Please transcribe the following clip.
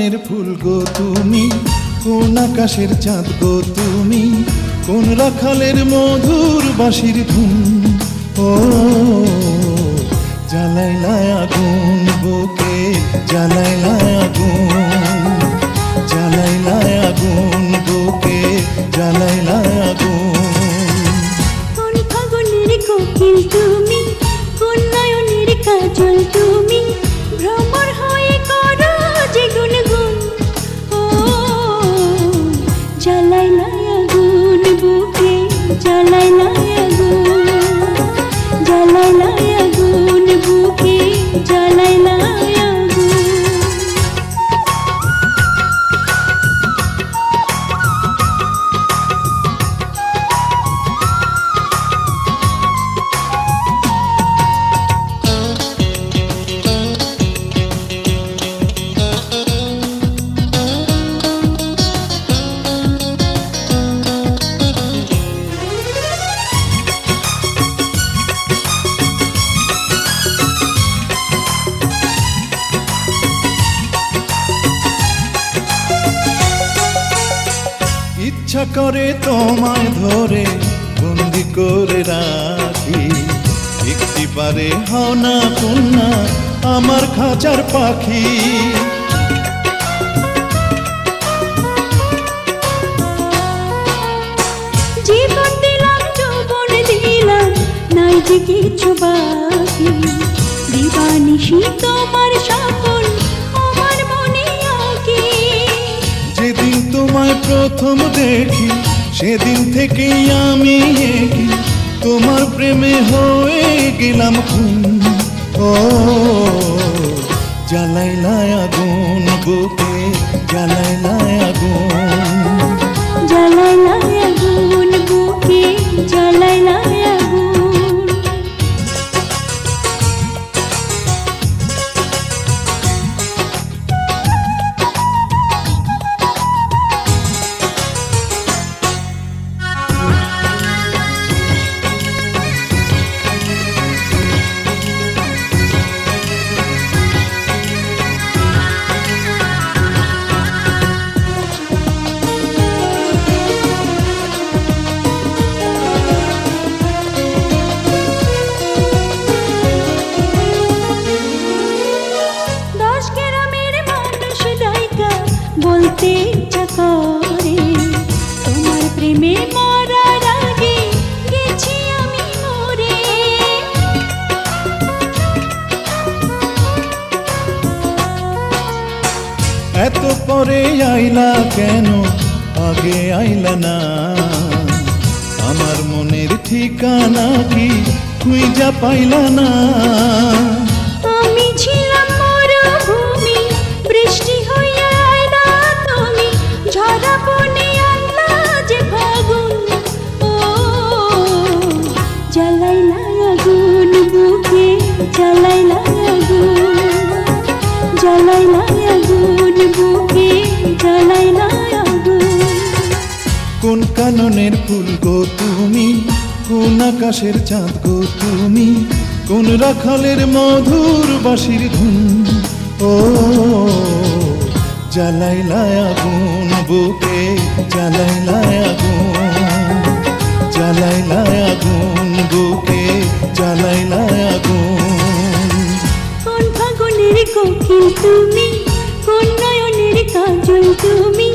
কাননের ফুল গো তুমি, কোন আকাশের চাঁদ গো তুমি, কোন রাখালের মধুর বাঁশির ধুন। ও জ্বালাইলা আগুন বুকে, জ্বালাইলা আগুন, জ্বালাইলা আগুন বুকে, জ্বালাইলা আগুন। কোন ফাগুনের কোকিল তুমি, কোন নয়নের কাজল তুমি, ভ্রমর হয়ে করো যে গুনগুন। ও জ্বালাইলা আগুন বুকে, জ্বালাইলা আগুন, জ্বালাইলা আগুন বুকে, জ্বালাইলা আগুন। ইচ্ছা করে তোমায় ধরে বন্দি করে রাখি, একটি পারে হও না কন্যা আমার খাঁচার পাখি। জীবন দিলাম, যৌবন দিলাম, নাই যে কিছু বাকি। দিবানিশি তোমার স্বপন আমার মনে আঁকি। যেদিন তোমায় প্রথম দেখি সেদিন থেকেই আমি একি, তোমার প্রেমে হয়ে গেলাম খুন। ও জ্বালাইলা আগুন বুকে, জ্বালাইলা আগুন, জ্বালাইলা আগুন বুকে, জ্বালাইলা আগুন। বলতে ইচ্ছা করে তোমার প্রেমে মরার আগে গেছি আমি মরে। এত পরে আইলা কেন, আগে আইলা না? আমার মনের ঠিকানা কি খুঁজা পাইলা না? আমি ছিলাম মরুভূমি, বৃষ্টি হইয়া আইলা তুমি, ঝরা বনে আইলা যে ফাগুন। ও জ্বালাইলা আগুন বুকে, জ্বালাইলা আগুন, জ্বালাইলা আগুন বুকে, জ্বালাইলা আগুন। কোন কাননের ফুল গো তুমি, কোন আকাশের চাঁদ গো তুমি, কোন রাখালের মধুর বাঁশির ধুন। ও জ্বালাইলা আগুন বুকে, জ্বালাইলা আগুন, জ্বালাইলা আগুন বুকে, জ্বালাইলা আগুন। কোন ফাগুনের কোকিল তুমি, কোন নয়নের কাজল তুমি,